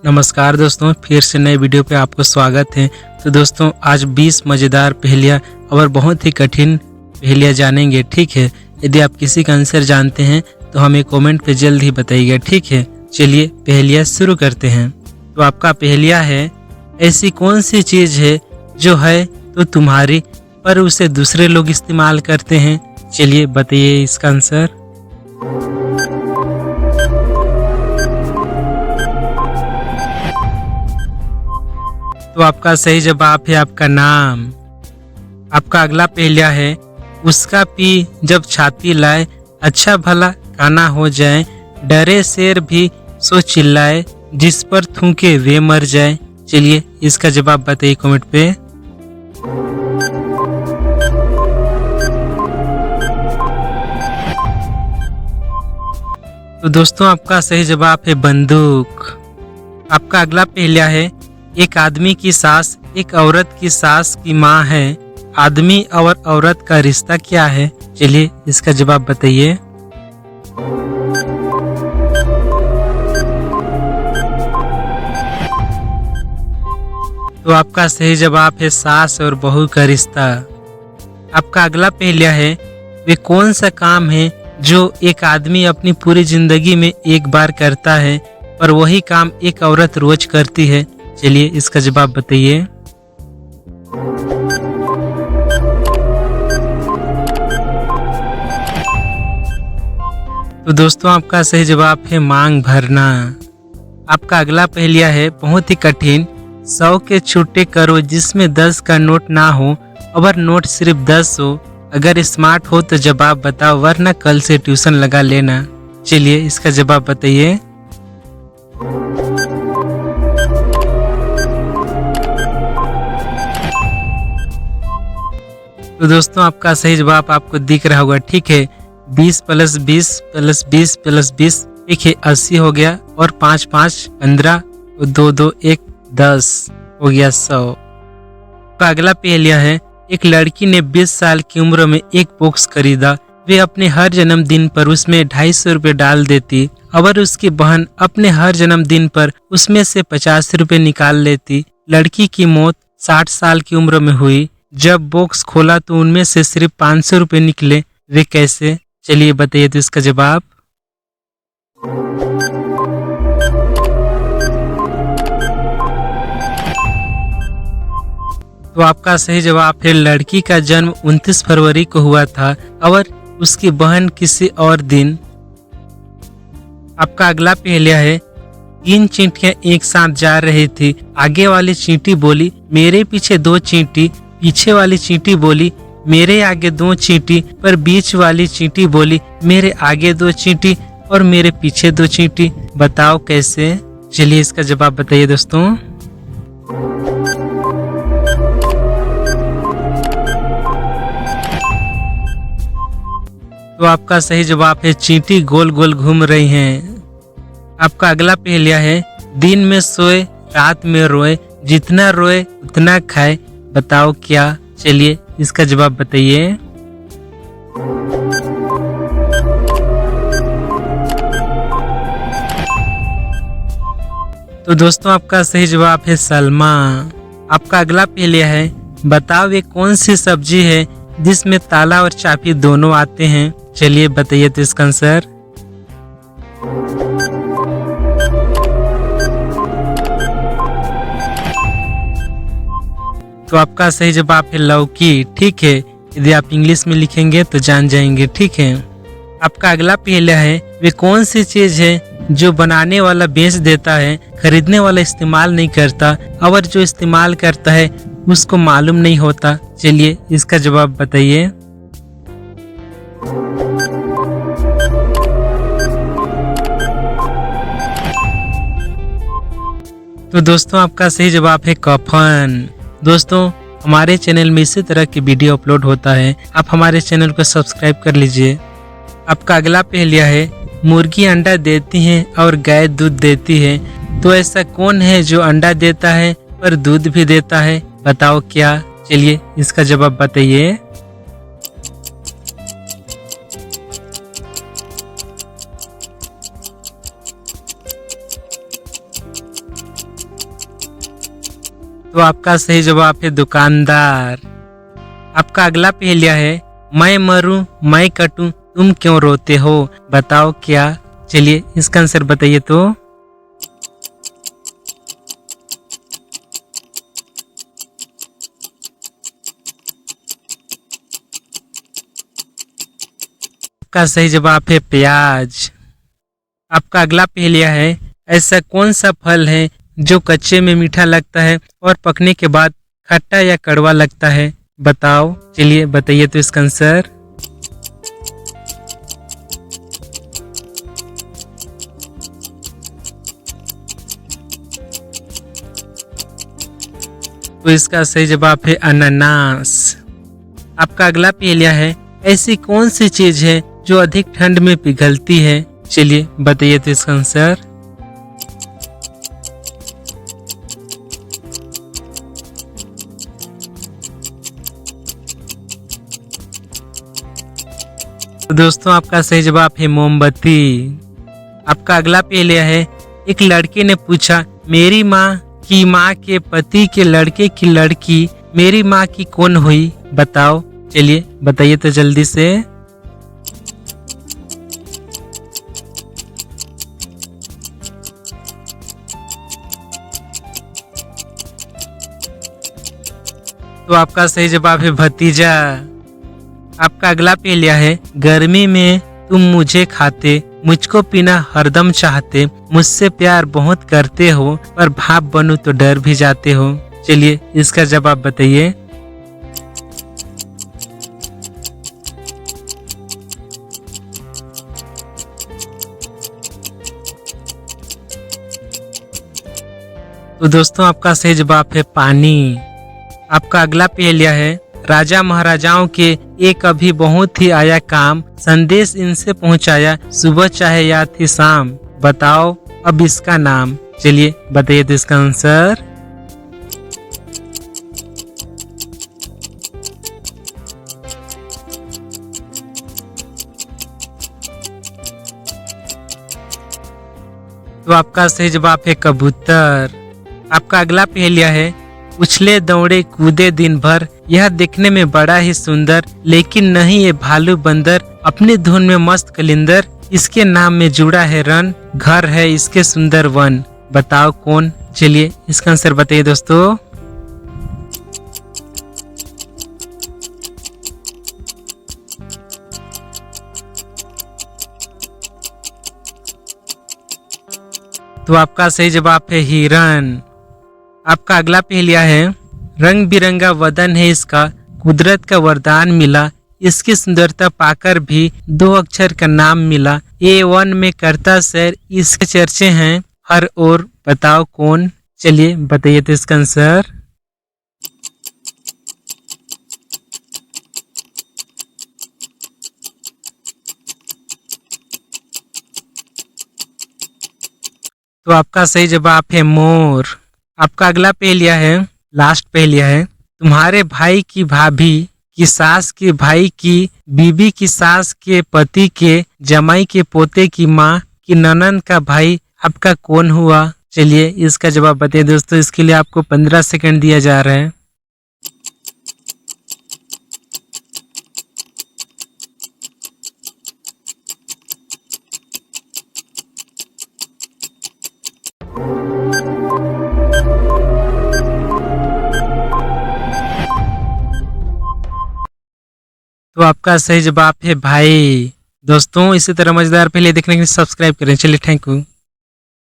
नमस्कार दोस्तों, फिर से नए वीडियो पे आपको स्वागत है। तो दोस्तों आज 20 मज़ेदार पहेलियाँ और बहुत ही कठिन पहेलियाँ जानेंगे, ठीक है। यदि आप किसी का आंसर जानते हैं तो हमें कमेंट पे जल्द ही बताइएगा, ठीक है। चलिए पहेलियाँ शुरू करते हैं। तो आपका पहेलिया है, ऐसी कौन सी चीज़ है जो है तो तुम्हारी पर उसे दूसरे लोग इस्तेमाल करते हैं। चलिए बताइए इसका आंसर। तो आपका सही जवाब है आपका नाम। आपका अगला पहेलिया है, उसका पी जब छाती लाए, अच्छा भला खाना हो जाए, डरे शेर भी सो चिल्लाए, जिस पर थूके वे मर जाए। चलिए इसका जवाब बताइए कमेंट पे। तो दोस्तों आपका सही जवाब है बंदूक। आपका अगला पहेलिया है, एक आदमी की सास एक औरत की सास की माँ है, आदमी और औरत का रिश्ता क्या है। चलिए इसका जवाब बताइए। तो आपका सही जवाब है सास और बहू का रिश्ता। आपका अगला पहेलिया है, वे कौन सा काम है जो एक आदमी अपनी पूरी जिंदगी में एक बार करता है पर वही काम एक औरत रोज करती है। चलिए इसका जवाब बताइए। तो दोस्तों आपका सही जवाब है मांग भरना। आपका अगला पहेलिया है बहुत ही कठिन, 100 के छुट्टे करो जिसमें 10 का नोट ना हो, अगर नोट सिर्फ 10 हो, अगर स्मार्ट हो तो जवाब बताओ वरना कल से ट्यूशन लगा लेना। चलिए इसका जवाब बताइए। तो दोस्तों आपका सही जवाब आपको दिख रहा होगा, ठीक है। 20 + 20 + 20 + 20 ठीक है 80 हो गया, और 5 × 5 = 15, 2 × 2 = 1 10 हो गया 100। का अगला पहेलिया है, एक लड़की ने 20 साल की उम्र में एक बॉक्स खरीदा, वे अपने हर जन्मदिन पर उसमें 250 रुपए डाल देती, और उसकी बहन अपने हर जन्मदिन पर उसमें से 50 रुपए निकाल लेती। लड़की की मौत 60 साल की उम्र में हुई, जब बॉक्स खोला तो उनमें से सिर्फ 500 रुपए निकले, वे कैसे। चलिए बताइए तो इसका जवाब। तो आपका सही जवाब है लड़की का जन्म 29 फरवरी को हुआ था और उसकी बहन किसी और दिन। आपका अगला पहेलिया है, 3 चींटियां एक साथ जा रही थी, आगे वाली चींटी बोली मेरे पीछे 2 चींटी, पीछे वाली चींटी बोली मेरे आगे 2 चींटी, पर बीच वाली चींटी बोली मेरे आगे 2 चींटी और मेरे पीछे 2 चींटी, बताओ कैसे। चलिए इसका जवाब बताइए दोस्तों। तो आपका सही जवाब है चींटी गोल गोल घूम रही हैं। आपका अगला पहेलिया है, दिन में सोए रात में रोए, जितना रोए उतना खाए, बताओ क्या। चलिए इसका जवाब बताइए। तो दोस्तों आपका सही जवाब है सलमा। आपका अगला पहेलिया है, बताओ ये कौन सी सब्जी है जिसमें ताला और चाबी दोनों आते हैं। चलिए बताइए तो इसका आंसर। तो आपका सही जवाब है लौकी, ठीक है। यदि आप इंग्लिश में लिखेंगे तो जान जाएंगे, ठीक है। आपका अगला पहेलिया है, वे कौन सी चीज है जो बनाने वाला बेच देता है, खरीदने वाला इस्तेमाल नहीं करता, और जो इस्तेमाल करता है उसको मालूम नहीं होता। चलिए इसका जवाब बताइए। तो दोस्तों आपका सही जवाब है कफन। दोस्तों हमारे चैनल में इसी तरह की वीडियो अपलोड होता है, आप हमारे चैनल को सब्सक्राइब कर लीजिए। आपका अगला पहेलिया है, मुर्गी अंडा देती है और गाय दूध देती है, तो ऐसा कौन है जो अंडा देता है पर दूध भी देता है, बताओ क्या। चलिए इसका जवाब बताइए। तो आपका सही जवाब है दुकानदार। आपका अगला पहेलिया है, मैं मरूं मैं कटूं तुम क्यों रोते हो, बताओ क्या। चलिए इसका आंसर बताइए। तो आपका सही जवाब है प्याज। आपका अगला पहेलिया है, ऐसा कौन सा फल है जो कच्चे में मीठा लगता है और पकने के बाद खट्टा या कड़वा लगता है, बताओ। चलिए बताइए तो इसका आंसर। तो इसका सही जवाब है अनानास। आपका अगला पहेलिया है, ऐसी कौन सी चीज है जो अधिक ठंड में पिघलती है, चलिए बताइए तो इसका आंसर। तो दोस्तों आपका सही जवाब है मोमबत्ती। आपका अगला पहेलिया है, एक लड़के ने पूछा, मेरी माँ की माँ के पति के लड़के की लड़की मेरी माँ की कौन हुई, बताओ। चलिए बताइए तो जल्दी से। तो आपका सही जवाब है भतीजा। आपका अगला पहेलिया है, गर्मी में तुम मुझे खाते, मुझको पीना हरदम चाहते, मुझसे प्यार बहुत करते हो, पर भाप बनूं तो डर भी जाते हो। चलिए इसका जवाब बताइए। तो दोस्तों आपका सही जवाब है पानी। आपका अगला पहेलिया है, राजा महाराजाओं के एक अभी बहुत ही आया काम, संदेश इनसे पहुंचाया, सुबह चाहे या थी शाम, बताओ अब इसका नाम। चलिए बताइए तो इसका आंसर। तो आपका सही जवाब है कबूतर। आपका अगला पहेलिया है, उछले दौड़े कूदे दिन भर, यह दिखने में बड़ा ही सुंदर, लेकिन नहीं ये भालू बंदर, अपनी धुन में मस्त कलिंदर, इसके नाम में जुड़ा है रन, घर है इसके सुंदर वन, बताओ कौन। चलिए इसका आंसर बताइए दोस्तों। तो आपका सही जवाब है हिरन। आपका अगला पहेलिया है, रंग बिरंगा वदन है इसका, कुदरत का वरदान मिला, इसकी सुंदरता पाकर भी 2 अक्षर का नाम मिला, A1 में करता सैर, इसके चर्चे हैं हर ओर, बताओ कौन। चलिए बताइए तो इसका आंसर। तो आपका सही जवाब है मोर। आपका अगला पहेलिया है, लास्ट पहेलिया है, तुम्हारे भाई की भाभी की सास के भाई की बीबी की सास के पति के जमाई के पोते की माँ की ननद का भाई आपका कौन हुआ। चलिए इसका जवाब बताइए दोस्तों। इसके लिए आपको 15 सेकंड दिया जा रहा है। तो आपका सही जवाब है भाई। दोस्तों इसी तरह मजेदार पहले देखने के लिए सब्सक्राइब करें। चलिए थैंक यू।